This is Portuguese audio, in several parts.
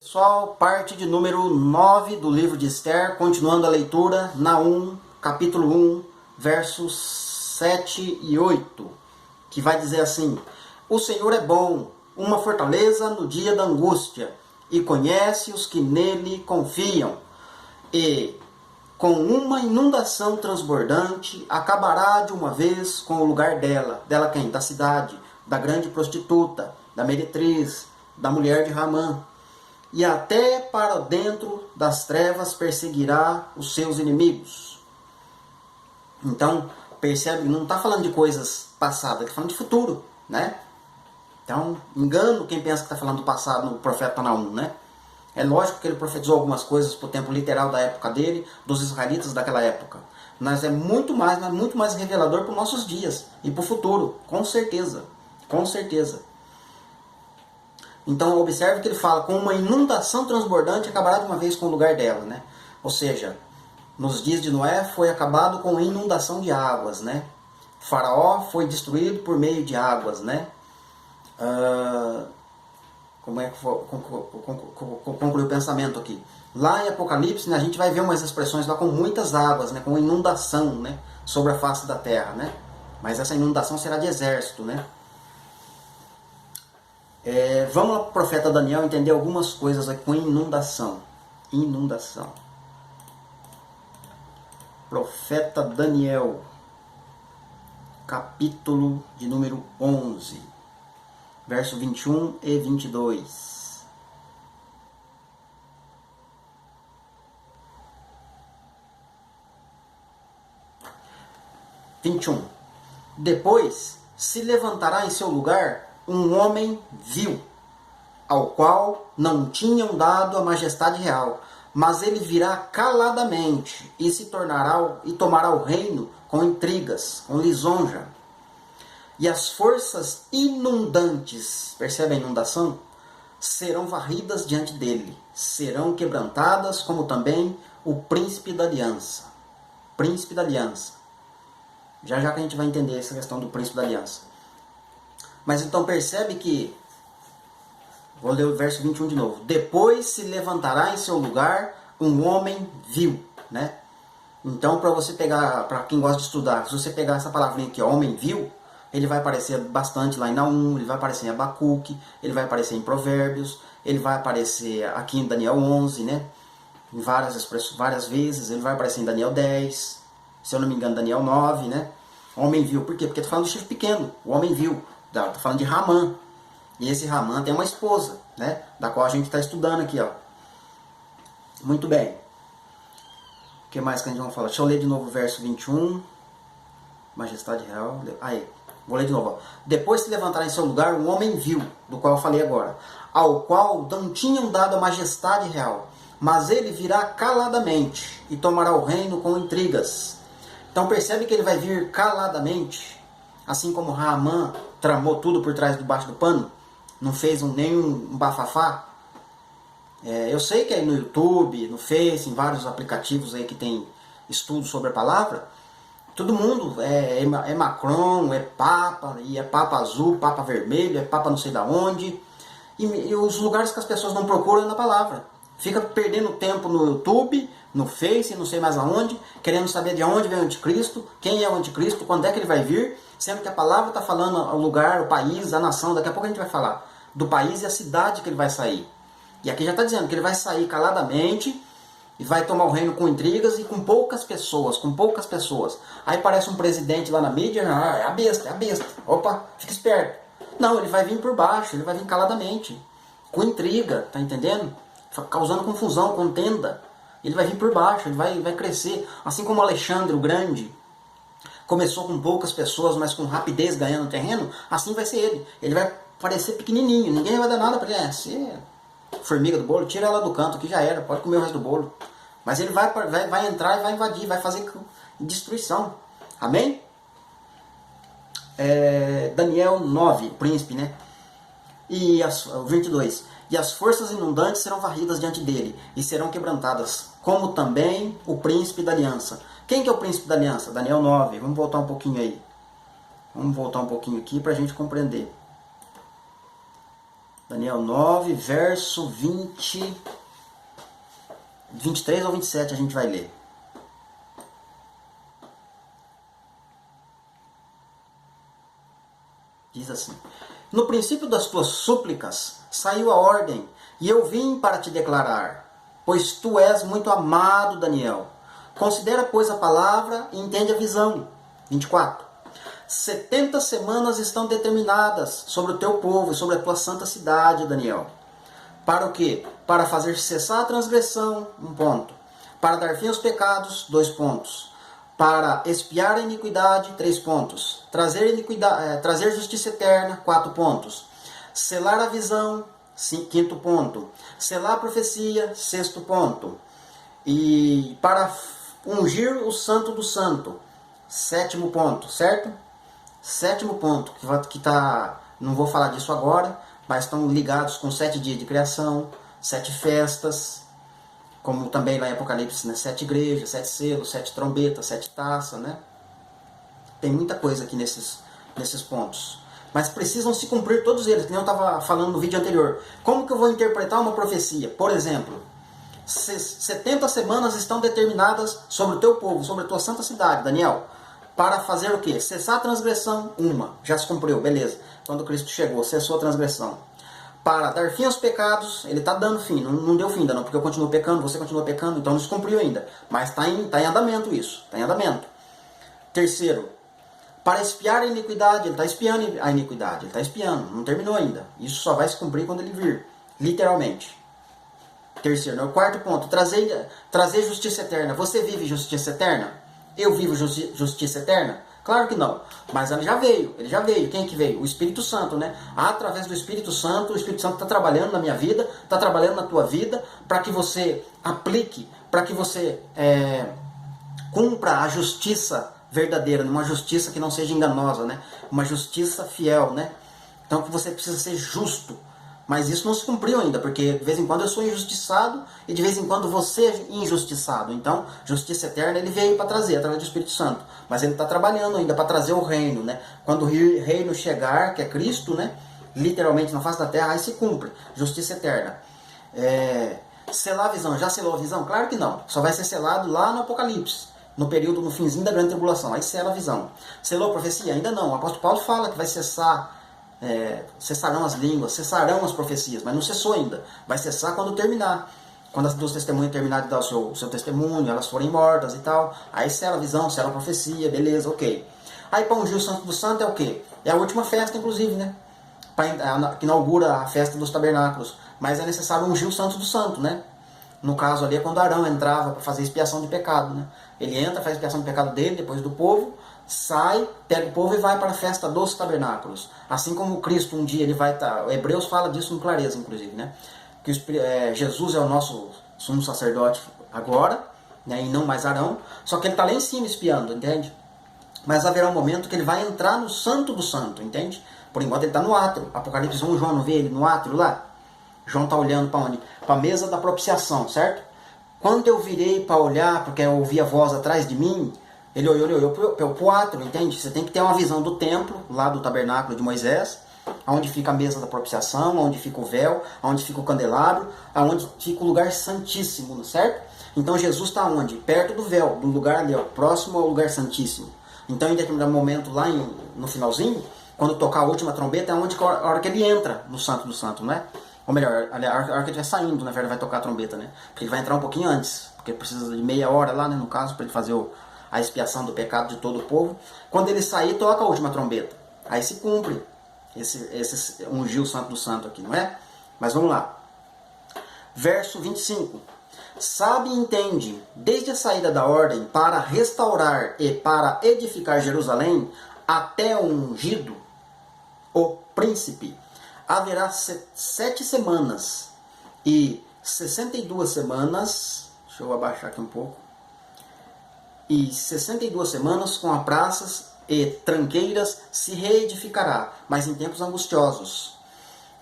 Pessoal, parte de número 9 do livro de Esther, continuando a leitura, Naum, capítulo 1, versos 7 e 8, que vai dizer assim: O Senhor é bom, uma fortaleza no dia da angústia, e conhece os que nele confiam, e com uma inundação transbordante, acabará de uma vez com o lugar dela. Dela quem? Da cidade, da grande prostituta, da meretriz, da mulher de Ramã. E até para dentro das trevas perseguirá os seus inimigos. Então, percebe, não está falando de coisas passadas, está falando de futuro, né? Então, engano quem pensa que está falando do passado no profeta Naum, né? É lógico que ele profetizou algumas coisas para o tempo literal da época dele, dos israelitas daquela época. Mas é muito mais revelador para os nossos dias e para o futuro, com certeza. Com certeza. Então observe que ele fala, com uma inundação transbordante acabará de uma vez com o lugar dela, né? Ou seja, nos dias de Noé foi acabado com a inundação de águas, né? O faraó foi destruído por meio de águas, né? Como é que concluir o pensamento aqui? Lá em Apocalipse, né, a gente vai ver umas expressões lá com muitas águas, né? Com inundação, né? Sobre a face da terra, né? Mas essa inundação será de exército, né? Vamos lá para o profeta Daniel entender algumas coisas aqui com inundação. Inundação. Profeta Daniel, capítulo de número 11, verso 21 e 22. Depois se levantará em seu lugar um homem vil, ao qual não tinham dado a majestade real, mas ele virá caladamente e se tornará e tomará o reino com intrigas, com lisonja. E as forças inundantes, percebe a inundação? Serão varridas diante dele, serão quebrantadas, como também o príncipe da aliança. Príncipe da aliança. Já que a gente vai entender essa questão do príncipe da aliança. Mas então percebe que, vou ler o verso 21 de novo. Depois se levantará em seu lugar um homem vil, né? Então, para você pegar, para quem gosta de estudar, se você pegar essa palavrinha aqui, homem vil, ele vai aparecer bastante lá em Naum, ele vai aparecer em Abacuque, ele vai aparecer em Provérbios, ele vai aparecer aqui em Daniel 11, né? Em várias expressões, várias vezes, ele vai aparecer em Daniel 10, se eu não me engano, Daniel 9, né? Homem vil, por quê? Porque está falando de chifre pequeno, o homem vil. Está falando de Ramã. E esse Ramã tem uma esposa, né? Da qual a gente está estudando aqui, ó. Muito bem. O que mais que a gente vai falar? Deixa eu ler de novo o verso 21. Majestade real. Aí, vou ler de novo. Ó. Depois se levantará em seu lugar um homem vil, do qual eu falei agora, ao qual não tinham dado a majestade real, mas ele virá caladamente e tomará o reino com intrigas. Então percebe que ele vai vir caladamente, assim como Ramã tramou tudo por trás debaixo do pano, não fez nenhum bafafá. Eu sei que aí no YouTube, no Face, em vários aplicativos aí que tem estudos sobre a palavra, todo mundo é Macron, é Papa, e é Papa azul, Papa vermelho, é Papa não sei da onde, e os lugares que as pessoas não procuram é na palavra. Fica perdendo tempo no YouTube, no Face, não sei mais aonde, querendo saber de onde vem o anticristo, quem é o anticristo, quando é que ele vai vir, sendo que a palavra está falando o lugar, o país, a nação. Daqui a pouco a gente vai falar do país e a cidade que ele vai sair. E aqui já está dizendo que ele vai sair caladamente e vai tomar o reino com intrigas e com poucas pessoas, Aí parece um presidente lá na mídia, é a besta, Opa, fica esperto. Não, ele vai vir por baixo, ele vai vir caladamente, com intriga, tá entendendo? Causando confusão, contenda. Ele vai vir por baixo, ele vai crescer. Assim como Alexandre o Grande começou com poucas pessoas, mas com rapidez ganhando terreno, assim vai ser ele. Ele vai parecer pequenininho, ninguém vai dar nada para ele. Você formiga do bolo, tira ela do canto, que já era, pode comer o resto do bolo. Mas ele vai entrar e vai invadir, vai fazer destruição. Amém? Daniel 9, príncipe, né? E 22. E as forças inundantes serão varridas diante dele, e serão quebrantadas, como também o príncipe da aliança. Quem que é o príncipe da aliança? Daniel 9. Vamos voltar um pouquinho aí. Vamos voltar um pouquinho aqui para a gente compreender. Daniel 9, verso 23 ou 27 a gente vai ler. Diz assim: no princípio das tuas súplicas saiu a ordem, e eu vim para te declarar, pois tu és muito amado, Daniel. Considera, pois, a palavra e entende a visão. 24. 70 semanas estão determinadas sobre o teu povo e sobre a tua santa cidade, Daniel. Para o quê? Para fazer cessar a transgressão, 1 ponto. Para dar fim aos pecados, 2 pontos. Para expiar a iniquidade, 3 pontos. Trazer justiça eterna, 4 pontos. Selar a visão, 5º ponto. Selar a profecia, 6º ponto. E para ungir o santo do santo, 7º ponto, certo? 7º ponto, que tá, não vou falar disso agora, mas estão ligados com 7 dias de criação, 7 festas, como também lá em Apocalipse, né? 7 igrejas, 7 selos, 7 trombetas, 7 taças, né? Tem muita coisa aqui nesses pontos. Mas precisam se cumprir todos eles, que nem eu estava falando no vídeo anterior. Como que eu vou interpretar uma profecia? Por exemplo, 70 semanas estão determinadas sobre o teu povo, sobre a tua santa cidade, Daniel. Para fazer o quê? Cessar a transgressão, já se cumpriu, beleza. Quando Cristo chegou, cessou a transgressão. Para dar fim aos pecados, ele está dando fim, não deu fim ainda não, porque eu continuo pecando, você continua pecando, então não se cumpriu ainda. Mas está em andamento isso, está em andamento. Terceiro, para expiar a iniquidade, ele está espiando a iniquidade, ele está espiando, não terminou ainda. Isso só vai se cumprir quando ele vir, literalmente. Terceiro, o 4º ponto, trazer justiça eterna. Você vive justiça eterna? Eu vivo justiça eterna? Claro que não, mas ele já veio. Quem é que veio? O Espírito Santo, né? Através do Espírito Santo, o Espírito Santo está trabalhando na minha vida, está trabalhando na tua vida, para que você aplique, para que você cumpra a justiça verdadeira, uma justiça que não seja enganosa, né? Uma justiça fiel, né? Então que você precisa ser justo. Mas isso não se cumpriu ainda, porque de vez em quando eu sou injustiçado e de vez em quando você é injustiçado. Então, justiça eterna ele veio para trazer, através do Espírito Santo. Mas ele está trabalhando ainda para trazer o reino, né? Quando o reino chegar, que é Cristo, né? Literalmente na face da terra, aí se cumpre. Justiça eterna. Selar a visão. Já selou a visão? Claro que não. Só vai ser selado lá no Apocalipse. No período, no finzinho da grande tribulação. Aí sela a visão. Selou a profecia? Ainda não. O apóstolo Paulo fala que vai cessar... cessarão as línguas, cessarão as profecias, mas não cessou ainda. Vai cessar quando terminar. Quando as duas testemunhas terminarem de dar o seu testemunho, elas forem mortas e tal. Aí sela a visão, sela a profecia, beleza, ok. Aí para ungir o Santo do Santo é o quê? É a última festa, inclusive, né? Que inaugura a festa dos tabernáculos. Mas é necessário ungir o Santo do Santo, né? No caso ali é quando Arão entrava para fazer expiação de pecado, né? Ele entra, faz expiação de pecado dele, depois do povo, sai, pega o povo e vai para a festa dos tabernáculos. Assim como Cristo um dia ele vai estar... Hebreus fala disso com clareza, inclusive, né? Que Jesus é o nosso sumo sacerdote agora, né? E não mais Arão. Só que ele está lá em cima espiando, entende? Mas haverá um momento que ele vai entrar no Santo do Santo, entende? Por enquanto ele está no átrio. Apocalipse 1, João não vê ele no átrio lá? João está olhando para onde? Para a mesa da propiciação, certo? Quando eu virei para olhar, porque eu ouvi a voz atrás de mim, ele olhou para o átrio, entende? Você tem que ter uma visão do templo, lá do tabernáculo de Moisés, onde fica a mesa da propiciação, onde fica o véu, onde fica o candelabro, onde fica o lugar santíssimo, certo? Então Jesus está onde? Perto do véu, do lugar ali, ó, próximo ao lugar santíssimo. Então em determinado momento, lá no finalzinho, quando tocar a última trombeta, é a hora que ele entra no Santo do Santo, não é? Ou melhor, a hora que ele estiver saindo, na verdade, vai tocar a trombeta, né? Porque ele vai entrar um pouquinho antes, porque precisa de meia hora lá, né, no caso, para ele fazer a expiação do pecado de todo o povo. Quando ele sair, toca a última trombeta. Aí se cumpre esse ungir o Santo do Santo aqui, não é? Mas vamos lá. Verso 25. Sabe e entende, desde a saída da ordem para restaurar e para edificar Jerusalém, até o ungido, o príncipe, haverá 7 semanas e 62 semanas, deixa eu abaixar aqui um pouco, e 62 semanas com as praças e tranqueiras se reedificará, mas em tempos angustiosos.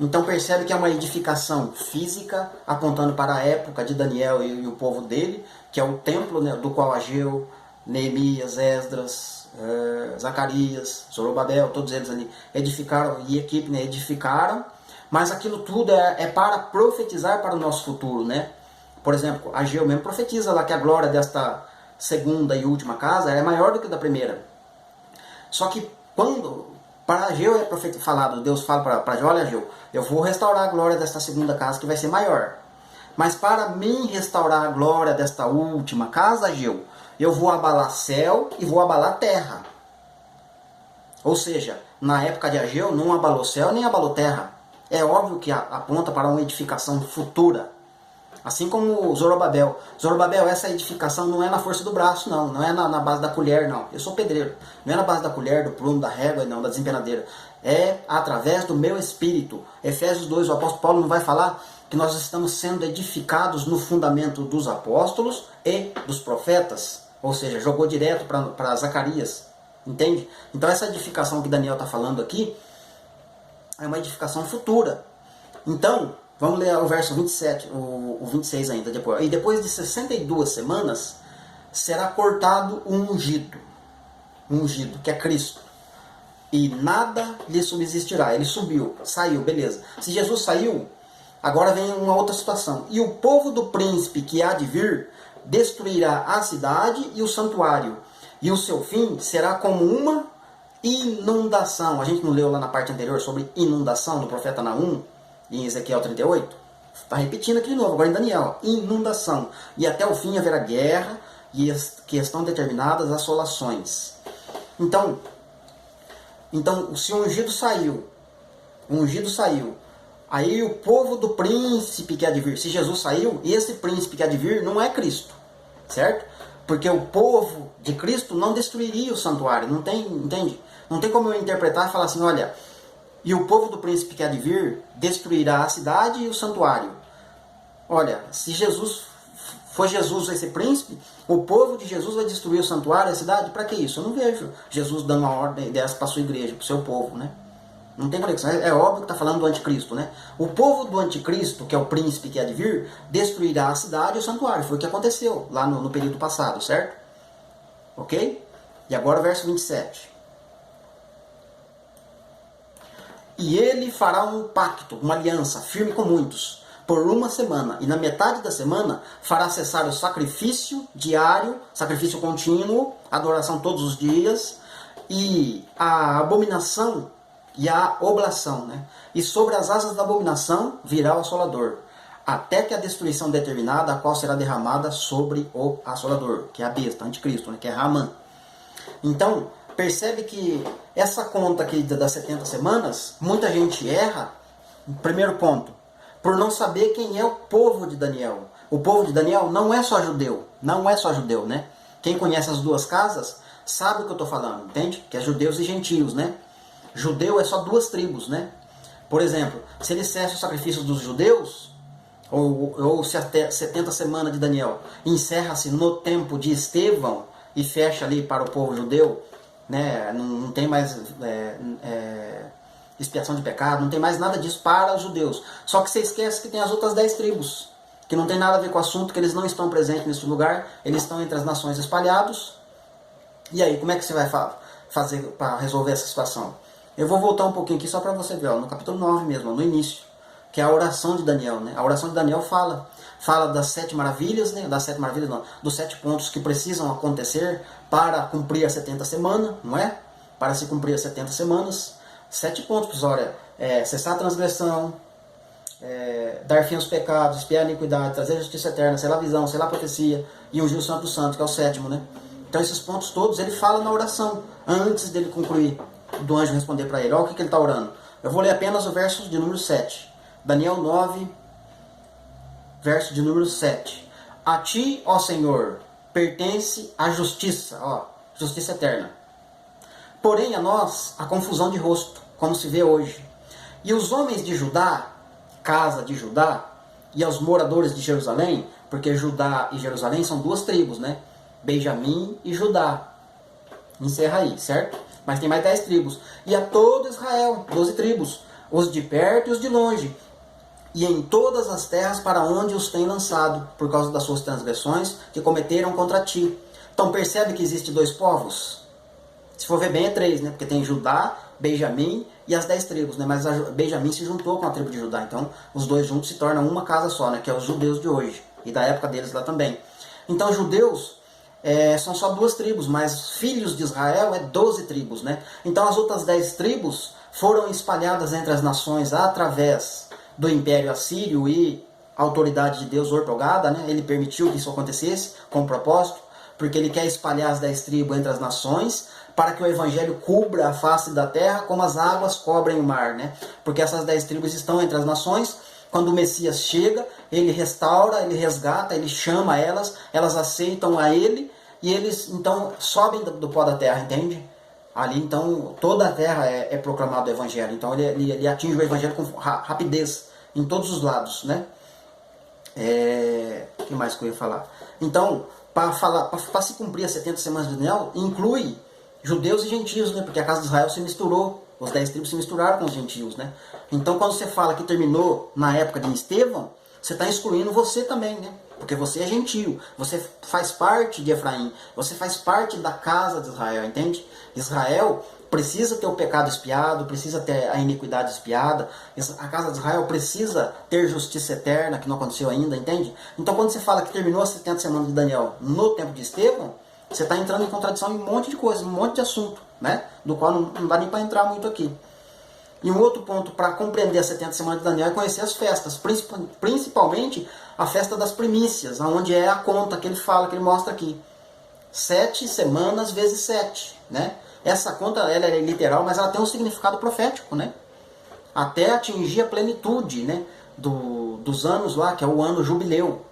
Então percebe que é uma edificação física, apontando para a época de Daniel e o povo dele, que é o templo, né, do qual Ageu, Neemias, Esdras, Zacarias, Zorobabel, todos eles ali edificaram, e equipe, né, edificaram, Mas aquilo tudo é para profetizar para o nosso futuro, né? Por exemplo, Ageu mesmo profetiza lá que a glória desta segunda e última casa é maior do que a da primeira. Só que quando para Ageu é falado, Deus fala para Ageu, olha Ageu, eu vou restaurar a glória desta segunda casa que vai ser maior. Mas para mim restaurar a glória desta última casa, Ageu, eu vou abalar céu e vou abalar terra. Ou seja, na época de Ageu não abalou céu nem abalou terra. É óbvio que aponta para uma edificação futura. Assim como Zorobabel. Zorobabel, essa edificação não é na força do braço, não. Não é na base da colher, não. Eu sou pedreiro. Não é na base da colher, do prumo, da régua, não, da desempenadeira. É através do meu espírito. Efésios 2, o apóstolo Paulo não vai falar que nós estamos sendo edificados no fundamento dos apóstolos e dos profetas. Ou seja, jogou direto para Zacarias. Entende? Então essa edificação que Daniel está falando aqui é uma edificação futura. Então, vamos ler o verso 27, o 26 ainda depois. E depois de 62 semanas, será cortado o ungido. O ungido, que é Cristo. E nada lhe subsistirá. Ele subiu, saiu, beleza. Se Jesus saiu, agora vem uma outra situação. E o povo do príncipe que há de vir destruirá a cidade e o santuário. E o seu fim será como uma inundação. A gente não leu lá na parte anterior sobre inundação no profeta Naum, em Ezequiel 38? Está repetindo aqui de novo, agora em Daniel. Inundação. E até o fim haverá guerra e que estão determinadas assolações. Então, se o ungido saiu, aí o povo do príncipe que há de vir, se Jesus saiu, esse príncipe que há de vir não é Cristo, certo? Porque o povo de Cristo não destruiria o santuário, não tem, entende? Não tem como eu interpretar e falar assim, olha, e o povo do príncipe que há de vir destruirá a cidade e o santuário. Olha, se for Jesus esse príncipe, o povo de Jesus vai destruir o santuário e a cidade? Para que isso? Eu não vejo Jesus dando uma ordem dessa para a sua igreja, para o seu povo, né? Não tem conexão. É óbvio que está falando do anticristo, né? O povo do anticristo, que é o príncipe que há de vir, destruirá a cidade e o santuário. Foi o que aconteceu lá no período passado, certo? Ok? E agora o verso 27. E ele fará um pacto, uma aliança firme com muitos, por uma semana. E na metade da semana fará cessar o sacrifício diário, sacrifício contínuo, adoração todos os dias, e a abominação e a oblação, né? E sobre as asas da abominação virá o assolador, até que a destruição determinada, a qual será derramada sobre o assolador, que é a besta, anticristo, né? Que é Ramã. Então, percebe que essa conta aqui das 70 semanas, muita gente erra, primeiro ponto, por não saber quem é o povo de Daniel. O povo de Daniel não é só judeu, né? Quem conhece as duas casas sabe o que eu estou falando, entende? Que é judeus e gentios, né? Judeu é só duas tribos, né? Por exemplo, se ele cessa o sacrifício dos judeus, ou se até 70 semanas de Daniel encerra-se no tempo de Estevão e fecha ali para o povo judeu, né? Não tem mais expiação de pecado, não tem mais nada disso para os judeus. Só que você esquece que tem as outras 10 tribos, que não tem nada a ver com o assunto, que eles não estão presentes nesse lugar, eles estão entre as nações espalhados. E aí, como é que você vai fazer para resolver essa situação? Eu vou voltar um pouquinho aqui só para você ver, ó, no capítulo 9 mesmo, no início, que é a oração de Daniel, né? A oração de Daniel fala das 7 maravilhas, né? Das 7 maravilhas não, dos 7 pontos que precisam acontecer para cumprir as 70 semanas, não é? Para se cumprir as 70 semanas, 7 pontos, olha, cessar a transgressão, dar fim aos pecados, expiar a iniquidade, trazer a justiça eterna, selar a visão, selar a profecia e ungir o Santo Santo, que é o 7º, né? Então esses pontos todos ele fala na oração, antes dele concluir, do anjo responder para ele. Olha o que ele está orando. Eu vou ler apenas o verso de número 7. Daniel 9, verso de número 7. A ti, ó Senhor, pertence a justiça, ó, justiça eterna. Porém a nós, a confusão de rosto, como se vê hoje. E os homens de Judá, casa de Judá, e aos moradores de Jerusalém, porque Judá e Jerusalém são duas tribos, né? Benjamim e Judá. Encerra aí, certo? Mas tem mais 10 tribos. E a todo Israel, 12 tribos, os de perto e os de longe, e em todas as terras para onde os tem lançado, por causa das suas transgressões que cometeram contra ti. Então percebe que existe 2 povos? Se for ver bem é 3, né? Porque tem Judá, Benjamim e as 10 tribos, né? Mas Benjamim se juntou com a tribo de Judá. Então os dois juntos se tornam uma casa só, né? Que é os judeus de hoje. E da época deles lá também. Então judeus são só 2 tribos, mas filhos de Israel é 12 tribos, né? Então as outras 10 tribos foram espalhadas entre as nações através do Império Assírio e a autoridade de Deus ortogada, né? Ele permitiu que isso acontecesse com propósito, porque ele quer espalhar as 10 tribos entre as nações, para que o evangelho cubra a face da terra como as águas cobrem o mar, né? Porque essas 10 tribos estão entre as nações. Quando o Messias chega, ele restaura, ele resgata, ele chama elas aceitam a ele, e eles então sobem do pó da terra, entende? Ali então toda a terra é proclamado o evangelho. Então ele atinge o evangelho com rapidez em todos os lados, né? O que mais que eu ia falar? Então, para se cumprir as 70 semanas de Daniel, inclui judeus e gentios, né? Porque a casa de Israel se misturou, os 10 tribos se misturaram com os gentios, né? Então quando você fala que terminou na época de Estevão, você está excluindo você também, né? Porque você é gentio, você faz parte de Efraim, você faz parte da casa de Israel, entende? Israel precisa ter o pecado expiado, precisa ter a iniquidade expiada, a casa de Israel precisa ter justiça eterna, que não aconteceu ainda, entende? Então quando você fala que terminou as 70 semanas de Daniel no tempo de Estevão, você está entrando em contradição em um monte de coisa, em um monte de assunto, né? Do qual não dá nem para entrar muito aqui. E um outro ponto para compreender as 70 semanas de Daniel é conhecer as festas, principalmente a festa das primícias, onde é a conta que ele fala, que ele mostra aqui. 7 semanas vezes 7, né? Essa conta ela é literal, mas ela tem um significado profético, né? Até atingir a plenitude, né? Dos anos lá, que é o ano jubileu.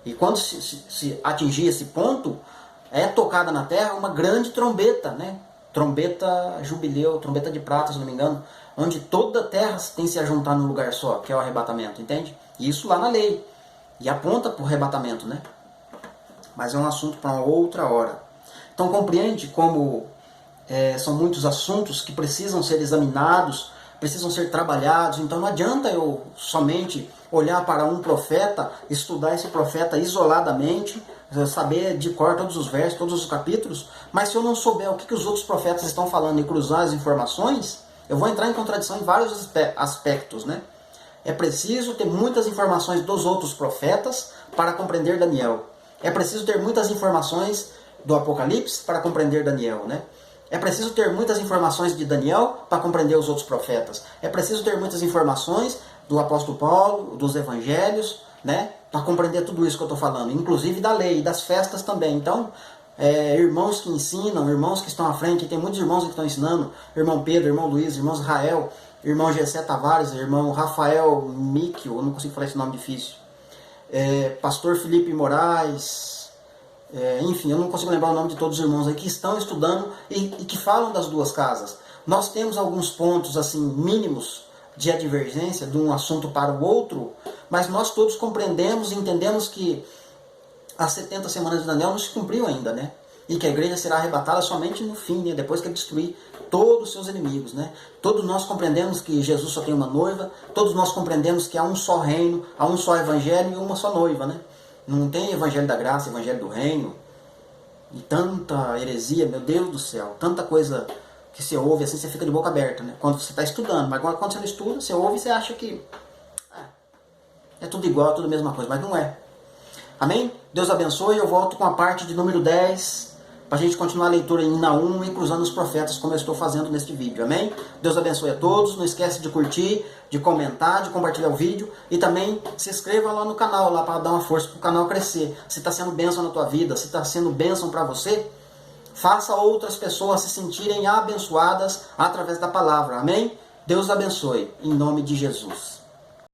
E quando se atingir esse ponto, é tocada na terra uma grande trombeta, né? Trombeta jubileu, trombeta de prata, se não me engano, onde toda a terra tem que se ajuntar num lugar só, que é o arrebatamento, entende? Isso lá na lei. E aponta para o arrebatamento, né? Mas é um assunto para uma outra hora. Então compreende como são muitos assuntos que precisam ser examinados, precisam ser trabalhados. Então não adianta eu somente olhar para um profeta, estudar esse profeta isoladamente, saber de cor todos os versos, todos os capítulos, mas se eu não souber o que os outros profetas estão falando e cruzar as informações, eu vou entrar em contradição em vários aspectos, né? É preciso ter muitas informações dos outros profetas para compreender Daniel. É preciso ter muitas informações do Apocalipse para compreender Daniel, né? É preciso ter muitas informações de Daniel para compreender os outros profetas. É preciso ter muitas informações do apóstolo Paulo, dos evangelhos, né? Para compreender tudo isso que eu estou falando, inclusive da lei e das festas também. Então, irmãos que ensinam, irmãos que estão à frente, tem muitos irmãos que estão ensinando, irmão Pedro, irmão Luiz, irmão Israel, irmão Gessé Tavares, irmão Rafael Míquio, eu não consigo falar esse nome difícil, pastor Felipe Moraes, enfim, eu não consigo lembrar o nome de todos os irmãos aí que estão estudando e que falam das duas casas. Nós temos alguns pontos assim mínimos de advergência de um assunto para o outro, mas nós todos compreendemos e entendemos que as 70 semanas de Daniel não se cumpriu ainda, né? E que a igreja será arrebatada somente no fim, né? Depois que ele destruir todos os seus inimigos, né? Todos nós compreendemos que Jesus só tem uma noiva, todos nós compreendemos que há um só reino, há um só evangelho e uma só noiva, né? Não tem evangelho da graça, evangelho do reino, e tanta heresia, meu Deus do céu, tanta coisa que você ouve assim, você fica de boca aberta, né? Quando você está estudando, mas quando você não estuda, você ouve e você acha que é tudo igual, é tudo a mesma coisa, mas não é. Amém? Deus abençoe. Eu volto com a parte de número 10 para a gente continuar a leitura em Naum e cruzando os profetas como eu estou fazendo neste vídeo. Amém? Deus abençoe a todos. Não esquece de curtir, de comentar, de compartilhar o vídeo e também se inscreva lá no canal lá para dar uma força para o canal crescer. Se está sendo bênção na tua vida, se está sendo bênção para você, faça outras pessoas se sentirem abençoadas através da palavra. Amém? Deus abençoe. Em nome de Jesus.